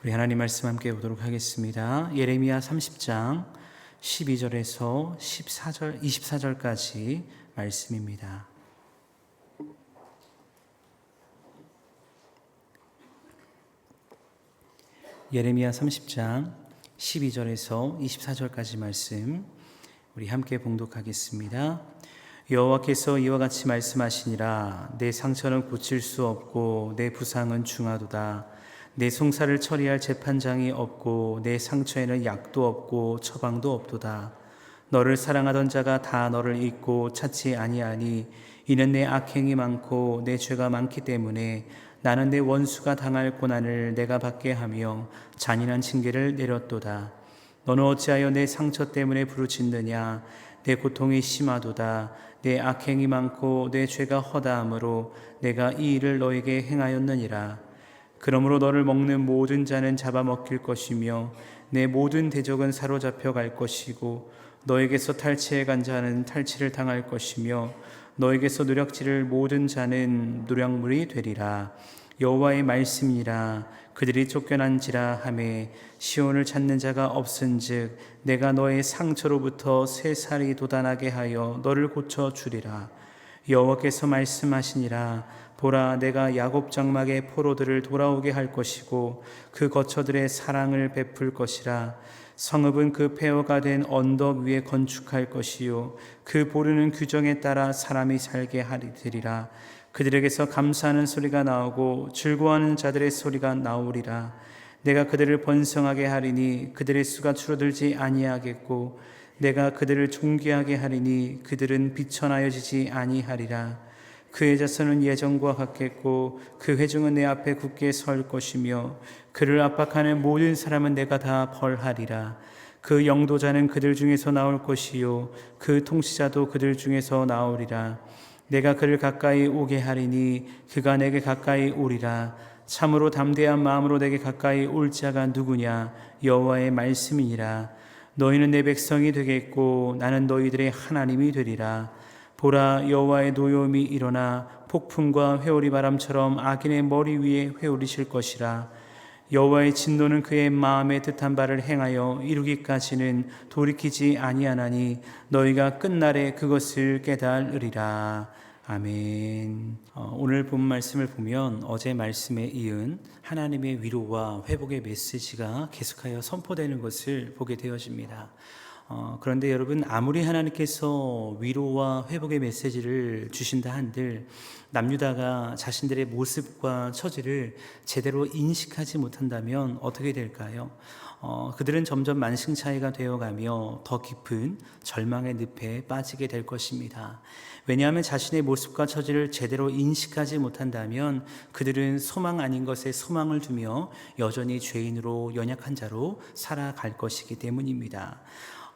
우리 하나님 말씀 함께 보도록 하겠습니다. 예레미야 30장 12절에서 24절까지 말씀입니다. 예레미야 30장 12절에서 24절까지 말씀 우리 함께 봉독하겠습니다. 여호와께서 이와 같이 말씀하시니라. 내 상처는 고칠 수 없고 내 부상은 중하도다. 내 송사를 처리할 재판장이 없고 내 상처에는 약도 없고 처방도 없도다. 너를 사랑하던 자가 다 너를 잊고 찾지 아니하니 이는 내 악행이 많고 내 죄가 많기 때문에 나는 내 원수가 당할 고난을 내가 받게 하며 잔인한 징계를 내렸도다. 너는 어찌하여 내 상처 때문에 부르짖느냐. 내 고통이 심하도다. 내 악행이 많고 내 죄가 허다함으로 내가 이 일을 너에게 행하였느니라. 그러므로 너를 먹는 모든 자는 잡아먹힐 것이며 내 모든 대적은 사로잡혀 갈 것이고 너에게서 탈취해 간 자는 탈취를 당할 것이며 너에게서 누력지를 모든 자는 누력물이 되리라. 여호와의 말씀이라. 그들이 쫓겨난지라 하매 시온을 찾는 자가 없은즉 내가 너의 상처로부터 쇠살이 돋아나게 하여 너를 고쳐 주리라. 여호와께서 말씀하시니라. 보라, 내가 야곱 장막의 포로들을 돌아오게 할 것이고 그 거처들의 사랑을 베풀 것이라. 성읍은 그 폐허가 된 언덕 위에 건축할 것이요 그 보르는 규정에 따라 사람이 살게 하리라. 그들에게서 감사하는 소리가 나오고 즐거워하는 자들의 소리가 나오리라. 내가 그들을 번성하게 하리니 그들의 수가 줄어들지 아니하겠고 내가 그들을 존귀하게 하리니 그들은 비천하여지지 아니하리라. 그의 자손은 예전과 같겠고 그 회중은 내 앞에 굳게 설 것이며 그를 압박하는 모든 사람은 내가 다 벌하리라. 그 영도자는 그들 중에서 나올 것이요 그 통치자도 그들 중에서 나오리라. 내가 그를 가까이 오게 하리니 그가 내게 가까이 오리라. 참으로 담대한 마음으로 내게 가까이 올 자가 누구냐. 여호와의 말씀이니라. 너희는 내 백성이 되겠고 나는 너희들의 하나님이 되리라. 보라, 여호와의 노여움이 일어나 폭풍과 회오리 바람처럼 악인의 머리 위에 회오리실 것이라. 여호와의 진노는 그의 마음에 뜻한 바를 행하여 이루기까지는 돌이키지 아니하나니 너희가 끝날에 그것을 깨달으리라. 아멘. 오늘 본 말씀을 보면 어제 말씀에 이은 하나님의 위로와 회복의 메시지가 계속하여 선포되는 것을 보게 되어집니다. 그런데 여러분, 아무리 하나님께서 위로와 회복의 메시지를 주신다 한들 남유다가 자신들의 모습과 처지를 제대로 인식하지 못한다면 어떻게 될까요? 그들은 점점 만신차이가 되어가며 더 깊은 절망의 늪에 빠지게 될 것입니다. 왜냐하면 자신의 모습과 처지를 제대로 인식하지 못한다면 그들은 소망 아닌 것에 소망을 두며 여전히 죄인으로 연약한 자로 살아갈 것이기 때문입니다.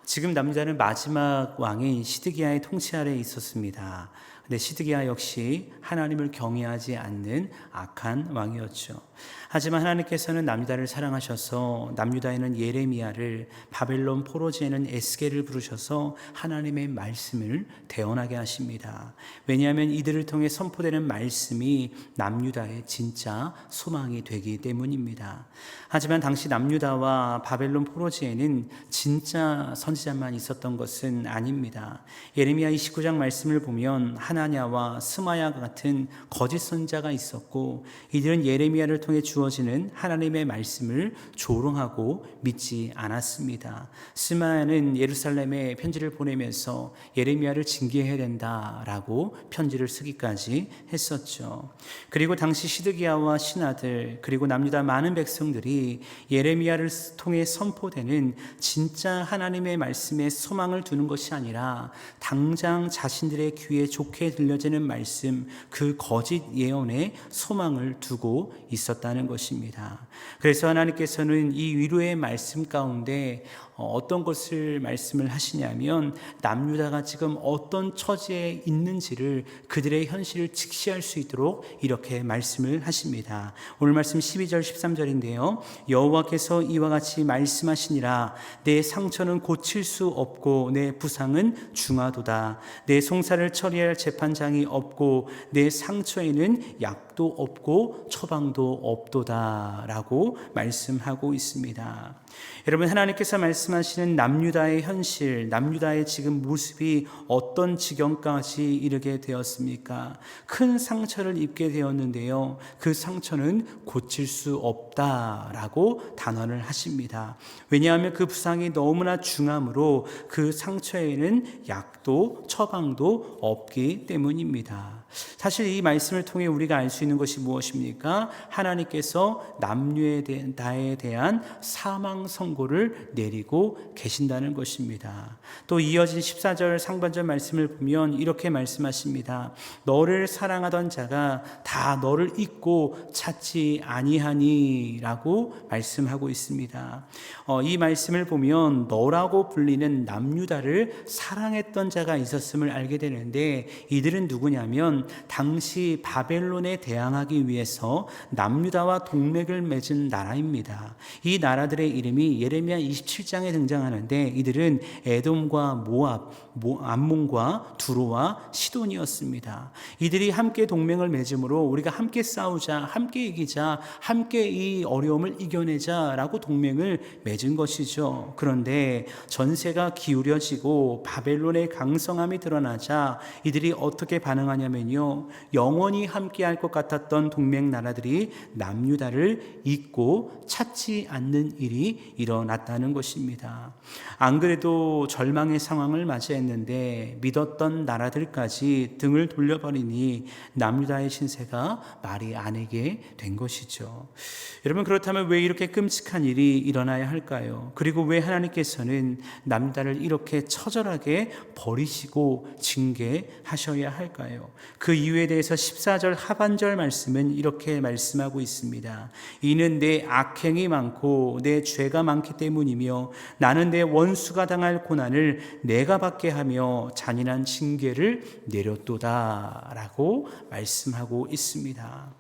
지금 남유다는 마지막 왕인 시드기야의 통치 아래에 있었습니다. 근데 시드기야 역시 하나님을 경외하지 않는 악한 왕이었죠. 하지만 하나님께서는 남유다를 사랑하셔서 남유다에는 예레미야를, 바벨론 포로지에는 에스겔을 부르셔서 하나님의 말씀을 대언하게 하십니다. 왜냐하면 이들을 통해 선포되는 말씀이 남유다의 진짜 소망이 되기 때문입니다. 하지만 당시 남유다와 바벨론 포로지에는 진짜 선지자만 있었던 것은 아닙니다. 예레미야 29장 말씀을 보면 하나냐와 스마야 같은 거짓 선지자가 있었고 이들은 예레미야를 통해 주어지는 하나님의 말씀을 조롱하고 믿지 않았습니다. 스마야는 예루살렘에 편지를 보내면서 예레미야를 징계해야 된다라고 편지를 쓰기까지 했었죠. 그리고 당시 시드기야와 신하들 그리고 남유다 많은 백성들이 예레미야를 통해 선포되는 진짜 하나님의 말씀에 소망을 두는 것이 아니라 당장 자신들의 귀에 좋게 들려지는 말씀, 그 거짓 예언에 소망을 두고 있었다는 것입니다. 그래서 하나님께서는 이 위로의 말씀 가운데 어떤 것을 말씀을 하시냐면 남유다가 지금 어떤 처지에 있는지를 그들의 현실을 직시할 수 있도록 이렇게 말씀을 하십니다. 오늘 말씀 12절 13절인데요. 여호와께서 이와 같이 말씀하시니라. 내 상처는 고칠 수 없고 내 부상은 중하도다. 내 송사를 처리할 재판장이 없고 내 상처에는 약 약도 없고 처방도 없도다라고 말씀하고 있습니다. 여러분, 하나님께서 말씀하시는 남유다의 현실, 남유다의 지금 모습이 어떤 지경까지 이르게 되었습니까? 큰 상처를 입게 되었는데요, 그 상처는 고칠 수 없다라고 단언을 하십니다. 왜냐하면 그 부상이 너무나 중함으로 그 상처에는 약도 처방도 없기 때문입니다. 사실 이 말씀을 통해 우리가 알 수 있는 것이 무엇입니까? 하나님께서 남유다에 대한 사망 선고를 내리고 계신다는 것입니다. 또 이어진 14절 상반절 말씀을 보면 이렇게 말씀하십니다. 너를 사랑하던 자가 다 너를 잊고 찾지 아니하니 라고 말씀하고 있습니다. 이 말씀을 보면 너라고 불리는 남유다를 사랑했던 자가 있었음을 알게 되는데, 이들은 누구냐면 당시 바벨론에 대항하기 위해서 남유다와 동맹을 맺은 나라입니다. 이 나라들의 이름이 예레미야 27장에 등장하는데, 이들은 에돔과 모압, 암몬과 두로와 시돈이었습니다. 이들이 함께 동맹을 맺음으로 우리가 함께 싸우자, 함께 이기자, 함께 이 어려움을 이겨내자라고 동맹을 맺은 것이죠. 그런데 전세가 기울여지고 바벨론의 강성함이 드러나자 이들이 어떻게 반응하냐면요, 영원히 함께할 것 같았던 동맹 나라들이 남유다를 잊고 찾지 않는 일이 일어났다는 것입니다. 안 그래도 절망의 상황을 맞이했는데 믿었던 나라들까지 등을 돌려버리니 남유다의 신세가 말이 아니게 된 것이죠. 여러분, 그렇다면 왜 이렇게 끔찍한 일이 일어나야 할까요? 그리고 왜 하나님께서는 남유다를 이렇게 처절하게 버리시고 징계하셔야 할까요? 그 이유에 대해서 14절 하반절 말씀은 이렇게 말씀하고 있습니다. 이는 내 악행이 많고 내 죄가 많기 때문이며 나는 내 원수가 당할 고난을 내가 받게 하며 잔인한 징계를 내렸도다 라고 말씀하고 있습니다.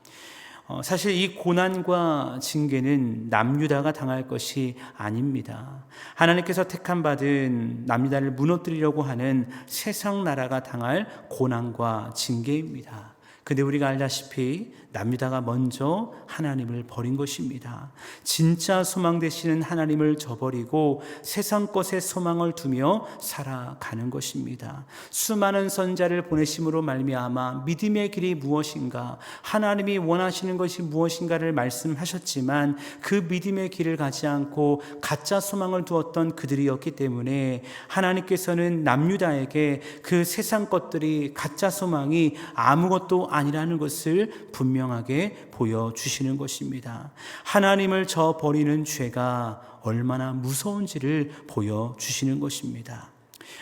사실 이 고난과 징계는 남유다가 당할 것이 아닙니다. 하나님께서 택함 받은 남유다를 무너뜨리려고 하는 세상 나라가 당할 고난과 징계입니다. 근데 우리가 알다시피 남유다가 먼저 하나님을 버린 것입니다. 진짜 소망 되시는 하나님을 저버리고 세상 것에 소망을 두며 살아가는 것입니다. 수많은 선자를 보내심으로 말미암아 믿음의 길이 무엇인가, 하나님이 원하시는 것이 무엇인가를 말씀하셨지만 그 믿음의 길을 가지 않고 가짜 소망을 두었던 그들이었기 때문에 하나님께서는 남유다에게 그 세상 것들이, 가짜 소망이 아무것도 아니라는 것을 분명하게 보여주시는 것입니다. 하나님을 저버리는 죄가 얼마나 무서운지를 보여주시는 것입니다.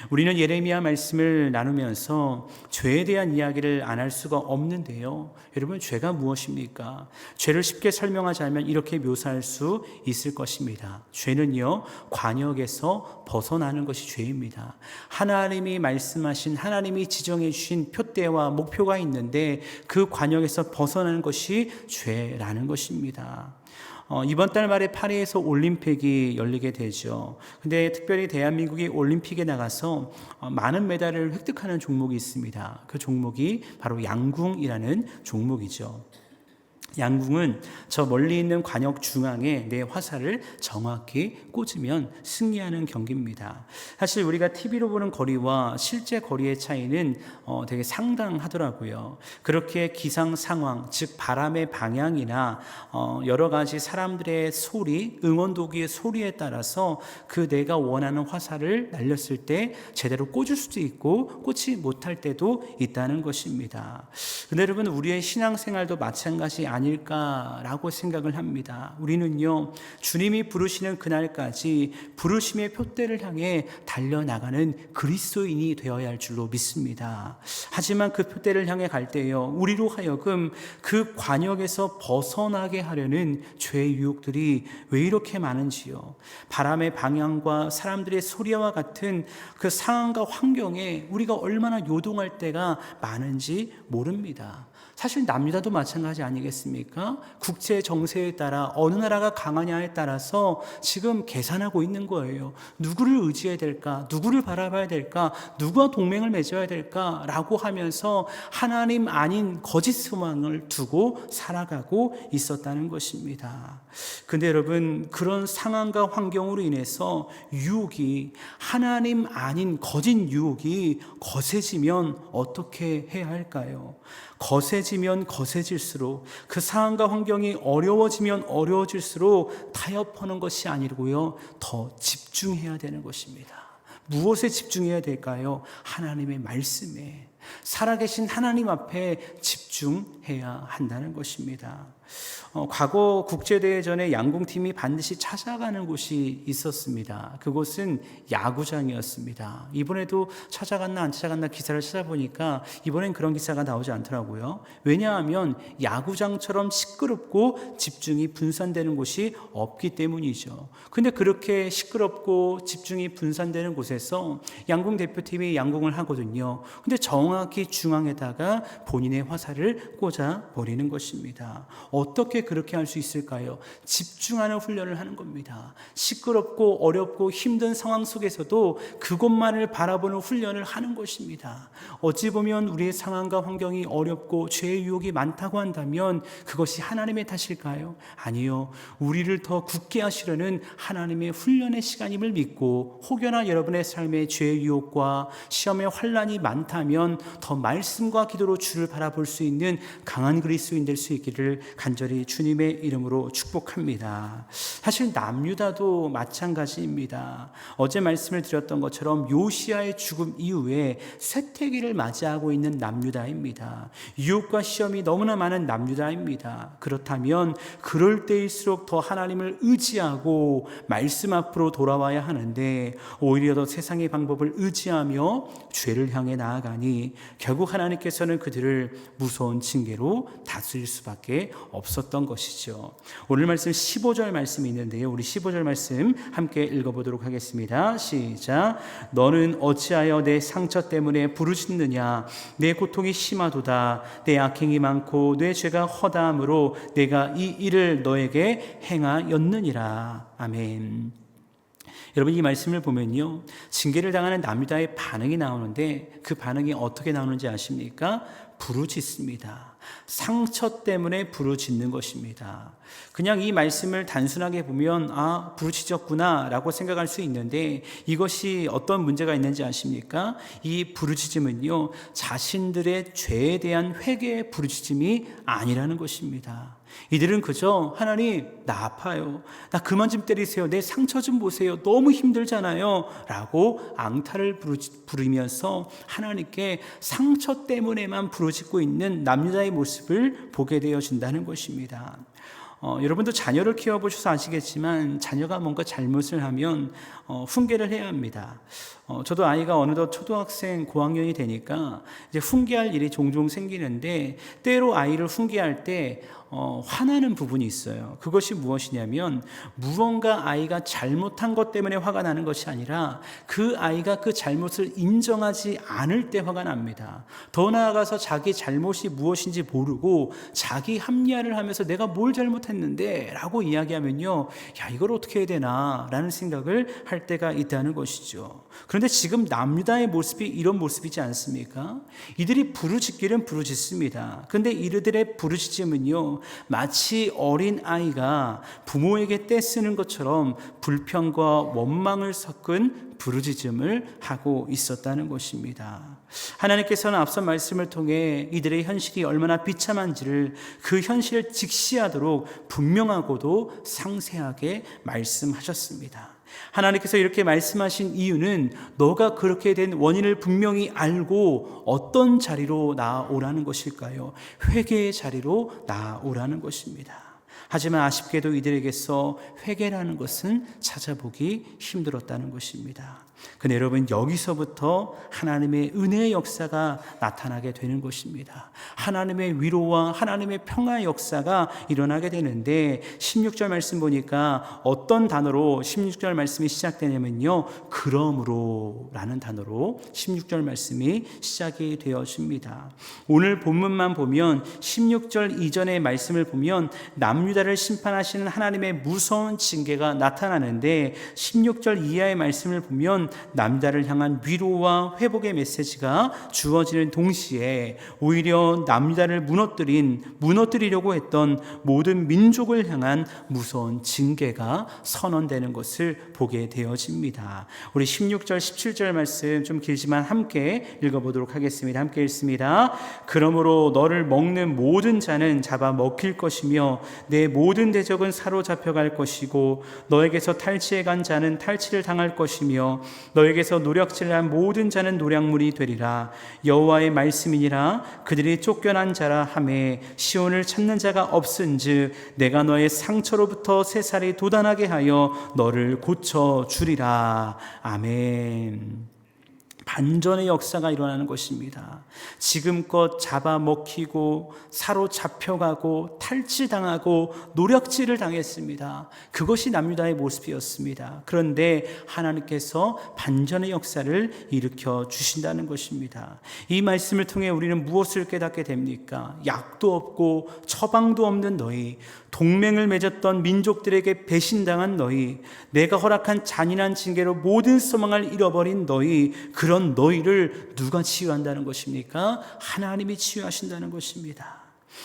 우리는 예레미야 말씀을 나누면서 죄에 대한 이야기를 안 할 수가 없는데요. 여러분, 죄가 무엇입니까? 죄를 쉽게 설명하자면 이렇게 묘사할 수 있을 것입니다. 죄는요, 관역에서 벗어나는 것이 죄입니다. 하나님이 말씀하신, 하나님이 지정해 주신 표대와 목표가 있는데 그 관역에서 벗어나는 것이 죄라는 것입니다. 이번 달 말에 파리에서 올림픽이 열리게 되죠. 근데 특별히 대한민국이 올림픽에 나가서 많은 메달을 획득하는 종목이 있습니다. 그 종목이 바로 양궁이라는 종목이죠. 양궁은 저 멀리 있는 관역 중앙에 내 화살을 정확히 꽂으면 승리하는 경기입니다. 사실 우리가 TV로 보는 거리와 실제 거리의 차이는 되게 상당하더라고요. 그렇게 기상 상황, 즉 바람의 방향이나 여러 가지 사람들의 소리, 응원도구의 소리에 따라서 그 내가 원하는 화살을 날렸을 때 제대로 꽂을 수도 있고 꽂지 못할 때도 있다는 것입니다. 근데 여러분, 우리의 신앙생활도 마찬가지 아닐까라고 생각을 합니다. 우리는요, 주님이 부르시는 그날까지 부르심의 표대를 향해 달려나가는 그리스도인이 되어야 할 줄로 믿습니다. 하지만 그 표대를 향해 갈 때요, 우리로 하여금 그 관역에서 벗어나게 하려는 죄의 유혹들이 왜 이렇게 많은지요. 바람의 방향과 사람들의 소리와 같은 그 상황과 환경에 우리가 얼마나 요동할 때가 많은지 모릅니다. 사실 남유다도 마찬가지 아니겠습니까? 국제 정세에 따라 어느 나라가 강하냐에 따라서 지금 계산하고 있는 거예요. 누구를 의지해야 될까? 누구를 바라봐야 될까? 누구와 동맹을 맺어야 될까? 라고 하면서 하나님 아닌 거짓 소망을 두고 살아가고 있었다는 것입니다. 근데 여러분, 그런 상황과 환경으로 인해서 유혹이, 하나님 아닌 거짓 유혹이 거세지면 어떻게 해야 할까요? 거세지면 거세질수록, 그 상황과 환경이 어려워지면 어려워질수록 타협하는 것이 아니고요, 더 집중해야 되는 것입니다. 무엇에 집중해야 될까요? 하나님의 말씀에, 살아계신 하나님 앞에 집중해야 한다는 것입니다. 과거 국제대회전에 양궁팀이 반드시 찾아가는 곳이 있었습니다. 그곳은 야구장이었습니다. 이번에도 찾아갔나 안 찾아갔나 기사를 찾아보니까 이번엔 그런 기사가 나오지 않더라고요. 왜냐하면 야구장처럼 시끄럽고 집중이 분산되는 곳이 없기 때문이죠. 근데 그렇게 시끄럽고 집중이 분산되는 곳에서 양궁 대표팀이 양궁을 하거든요. 근데 정확히 중앙에다가 본인의 화살을 꽂아 버리는 것입니다. 어떻게 그렇게 할 수 있을까요? 집중하는 훈련을 하는 겁니다. 시끄럽고 어렵고 힘든 상황 속에서도 그것만을 바라보는 훈련을 하는 것입니다. 어찌 보면 우리의 상황과 환경이 어렵고 죄의 유혹이 많다고 한다면 그것이 하나님의 탓일까요? 아니요. 우리를 더 굳게 하시려는 하나님의 훈련의 시간임을 믿고, 혹여나 여러분의 삶에 죄의 유혹과 시험의 환난이 많다면 더 말씀과 기도로 주를 바라볼 수 있는 강한 그리스도인 될 수 있기를 간절히 주님의 이름으로 축복합니다. 사실 남유다도 마찬가지입니다. 어제 말씀을 드렸던 것처럼 요시야의 죽음 이후에 쇠퇴기를 맞이하고 있는 남유다입니다. 유혹과 시험이 너무나 많은 남유다입니다. 그렇다면 그럴 때일수록 더 하나님을 의지하고 말씀 앞으로 돌아와야 하는데, 오히려 더 세상의 방법을 의지하며 죄를 향해 나아가니 결국 하나님께서는 그들을 무서운 징계로 다스릴 수밖에 없었던 것이죠. 오늘 말씀 15절 말씀이 있는데요, 우리 15절 말씀 함께 읽어보도록 하겠습니다. 시작. 너는 어찌하여 내 상처 때문에 부르짖느냐? 내 고통이 심하도다. 내 악행이 많고 내 죄가 허다함으로 내가 이 일을 너에게 행하였느니라. 아멘. 여러분, 이 말씀을 보면요, 징계를 당하는 남유다의 반응이 나오는데 그 반응이 어떻게 나오는지 아십니까? 부르짖습니다. 상처 때문에 부르짖는 것입니다. 그냥 이 말씀을 단순하게 보면 부르짖었구나 라고 생각할 수 있는데, 이것이 어떤 문제가 있는지 아십니까? 이 부르짖음은요, 자신들의 죄에 대한 회개의 부르짖음이 아니라는 것입니다. 이들은 그저 하나님, 나 아파요, 나 그만 좀 때리세요, 내 상처 좀 보세요, 너무 힘들잖아요 라고 앙탈을 부르면서 하나님께 상처 때문에만 부르짖고 있는 남유다의 모습을 보게 되어진다는 것입니다. 여러분도 자녀를 키워보셔서 아시겠지만 자녀가 뭔가 잘못을 하면 훈계를 해야 합니다. 저도 아이가 어느덧 초등학생 고학년이 되니까 이제 훈계할 일이 종종 생기는데, 때로 아이를 훈계할 때 화나는 부분이 있어요. 그것이 무엇이냐면, 무언가 아이가 잘못한 것 때문에 화가 나는 것이 아니라 그 아이가 그 잘못을 인정하지 않을 때 화가 납니다. 더 나아가서 자기 잘못이 무엇인지 모르고 자기 합리화를 하면서 내가 뭘 잘못했는데 라고 이야기하면요, 야, 이걸 어떻게 해야 되나 라는 생각을 할 때가 있다는 것이죠. 그런데 지금 남유다의 모습이 이런 모습이지 않습니까? 이들이 부르짖기는 부르짖습니다. 그런데 이들의 부르짖음은요, 마치 어린 아이가 부모에게 떼쓰는 것처럼 불평과 원망을 섞은 부르짖음을 하고 있었다는 것입니다. 하나님께서는 앞선 말씀을 통해 이들의 현실이 얼마나 비참한지를, 그 현실을 직시하도록 분명하고도 상세하게 말씀하셨습니다. 하나님께서 이렇게 말씀하신 이유는 너가 그렇게 된 원인을 분명히 알고 어떤 자리로 나아오라는 것일까요? 회개의 자리로 나아오라는 것입니다. 하지만 아쉽게도 이들에게서 회개라는 것은 찾아보기 힘들었다는 것입니다. 근데 여러분, 여기서부터 하나님의 은혜의 역사가 나타나게 되는 것입니다. 하나님의 위로와 하나님의 평화의 역사가 일어나게 되는데 16절 말씀 보니까 어떤 단어로 16절 말씀이 시작되냐면요, 그러므로 라는 단어로 16절 말씀이 시작이 되어집니다. 오늘 본문만 보면 16절 이전의 말씀을 보면 남유다를 심판하시는 하나님의 무서운 징계가 나타나는데 16절 이하의 말씀을 보면 남유다를 향한 위로와 회복의 메시지가 주어지는 동시에 오히려 남유다를 무너뜨리려고 했던 모든 민족을 향한 무서운 징계가 선언되는 것을 보게 되어집니다. 우리 16절 17절 말씀 좀 길지만 함께 읽어보도록 하겠습니다. 함께 읽습니다. 그러므로 너를 먹는 모든 자는 잡아 먹힐 것이며 내 모든 대적은 사로잡혀갈 것이고 너에게서 탈취해 간 자는 탈취를 당할 것이며 너에게서 노략질한 모든 자는 노략물이 되리라. 여호와의 말씀이니라. 그들이 쫓겨난 자라 하매 시온을 찾는 자가 없은즉 내가 너의 상처로부터 새살이 돋아나게 하여 너를 고쳐주리라. 아멘. 반전의 역사가 일어나는 것입니다. 지금껏 잡아먹히고 사로잡혀가고 탈취당하고 노략질을 당했습니다. 그것이 남유다의 모습이었습니다. 그런데 하나님께서 반전의 역사를 일으켜 주신다는 것입니다. 이 말씀을 통해 우리는 무엇을 깨닫게 됩니까? 약도 없고 처방도 없는 너희, 동맹을 맺었던 민족들에게 배신당한 너희, 내가 허락한 잔인한 징계로 모든 소망을 잃어버린 너희, 그런 너희를 누가 치유한다는 것입니까? 하나님이 치유하신다는 것입니다.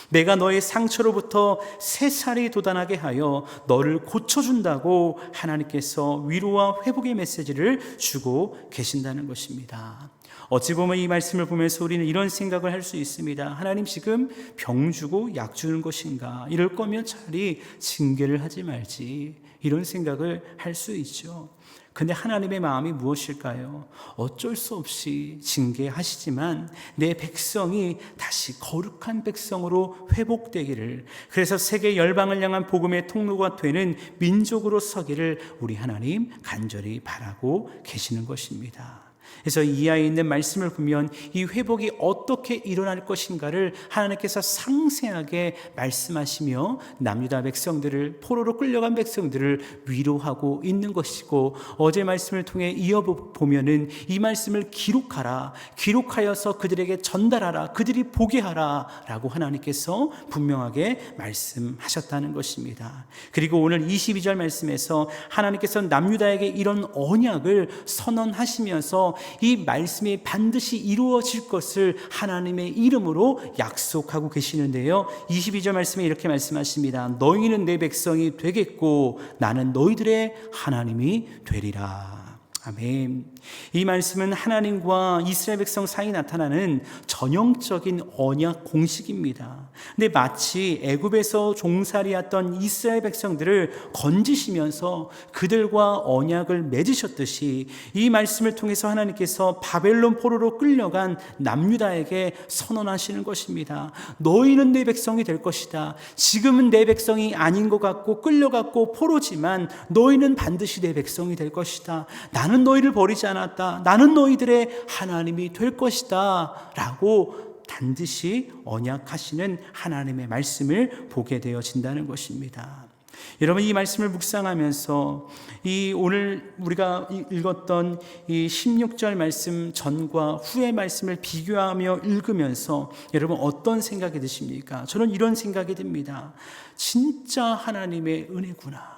내가 너의 상처로부터 새살이 돋아나게 하여 너를 고쳐준다고 하나님께서 위로와 회복의 메시지를 주고 계신다는 것입니다. 어찌 보면 이 말씀을 보면서 우리는 이런 생각을 할 수 있습니다. 하나님 지금 병 주고 약 주는 것인가? 이럴 거면 차라리 징계를 하지 말지, 이런 생각을 할 수 있죠. 근데 하나님의 마음이 무엇일까요? 어쩔 수 없이 징계하시지만 내 백성이 다시 거룩한 백성으로 회복되기를, 그래서 세계 열방을 향한 복음의 통로가 되는 민족으로 서기를 우리 하나님 간절히 바라고 계시는 것입니다. 그래서 이하에 있는 말씀을 보면 이 회복이 어떻게 일어날 것인가를 하나님께서 상세하게 말씀하시며 남유다 백성들을, 포로로 끌려간 백성들을 위로하고 있는 것이고, 어제 말씀을 통해 이어보면은 이 말씀을 기록하여서 그들에게 전달하라, 그들이 보게 하라 라고 하나님께서 분명하게 말씀하셨다는 것입니다. 그리고 오늘 22절 말씀에서 하나님께서 남유다에게 이런 언약을 선언하시면서 이 말씀이 반드시 이루어질 것을 하나님의 이름으로 약속하고 계시는데요, 22절 말씀에 이렇게 말씀하십니다. 너희는 내 백성이 되겠고 나는 너희들의 하나님이 되리라. 아멘. 이 말씀은 하나님과 이스라엘 백성 사이에 나타나는 전형적인 언약 공식입니다. 근데 마치 애굽에서 종살이했던 이스라엘 백성들을 건지시면서 그들과 언약을 맺으셨듯이 이 말씀을 통해서 하나님께서 바벨론 포로로 끌려간 남유다에게 선언하시는 것입니다. 너희는 내 백성이 될 것이다. 지금은 내 백성이 아닌 것 같고 끌려갔고 포로지만 너희는 반드시 내 백성이 될 것이다. 나는 너희를 버리지 않았다. 나는 너희들의 하나님이 될 것이다 라고 반드시 언약하시는 하나님의 말씀을 보게 되어진다는 것입니다. 여러분, 이 말씀을 묵상하면서 이 오늘 우리가 읽었던 이 16절 말씀 전과 후의 말씀을 비교하며 읽으면서 여러분 어떤 생각이 드십니까? 저는 이런 생각이 듭니다. 진짜 하나님의 은혜구나,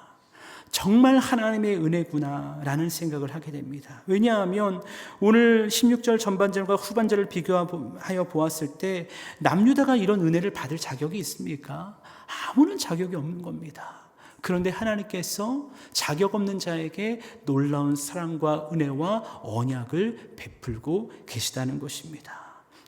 정말 하나님의 은혜구나 라는 생각을 하게 됩니다. 왜냐하면 오늘 16절 전반절과 후반절을 비교하여 보았을 때 남유다가 이런 은혜를 받을 자격이 있습니까? 아무런 자격이 없는 겁니다. 그런데 하나님께서 자격 없는 자에게 놀라운 사랑과 은혜와 언약을 베풀고 계시다는 것입니다.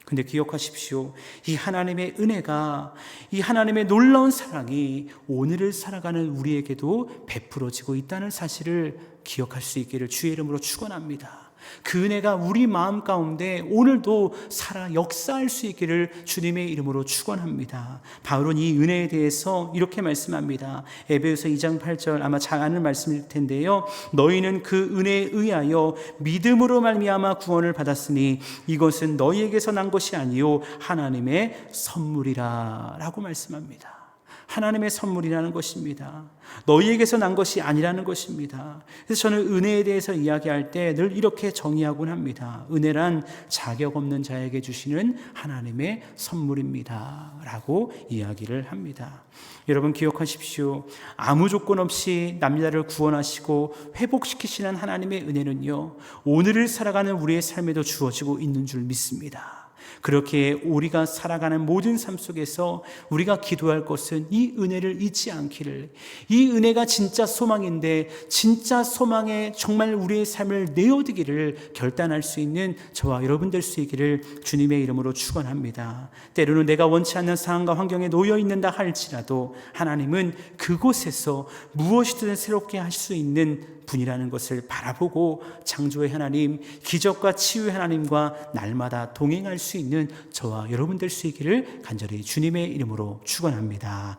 근데 기억하십시오. 이 하나님의 은혜가, 이 하나님의 놀라운 사랑이 오늘을 살아가는 우리에게도 베풀어지고 있다는 사실을 기억할 수 있기를 주의 이름으로 축원합니다. 그 은혜가 우리 마음 가운데 오늘도 살아 역사할 수 있기를 주님의 이름으로 축원합니다. 바울은 이 은혜에 대해서 이렇게 말씀합니다. 에베소서 2장 8절, 아마 잘 아는 말씀일 텐데요. 너희는 그 은혜에 의하여 믿음으로 말미암아 구원을 받았으니 이것은 너희에게서 난 것이 아니요 하나님의 선물이라 라고 말씀합니다. 하나님의 선물이라는 것입니다. 너희에게서 난 것이 아니라는 것입니다. 그래서 저는 은혜에 대해서 이야기할 때 늘 이렇게 정의하곤 합니다. 은혜란 자격 없는 자에게 주시는 하나님의 선물입니다 라고 이야기를 합니다. 여러분 기억하십시오. 아무 조건 없이 남자를 구원하시고 회복시키시는 하나님의 은혜는요, 오늘을 살아가는 우리의 삶에도 주어지고 있는 줄 믿습니다. 그렇게 우리가 살아가는 모든 삶 속에서 우리가 기도할 것은 이 은혜를 잊지 않기를, 이 은혜가 진짜 소망인데 진짜 소망에 정말 우리의 삶을 내어드기를 결단할 수 있는 저와 여러분 될 수 있기를 주님의 이름으로 축원합니다. 때로는 내가 원치 않는 상황과 환경에 놓여 있는다 할지라도 하나님은 그곳에서 무엇이든 새롭게 하실 수 있는 분이라는 것을 바라보고 창조의 하나님, 기적과 치유의 하나님과 날마다 동행할 수 있는 저와 여러분 될 수 있기를 간절히 주님의 이름으로 축원합니다.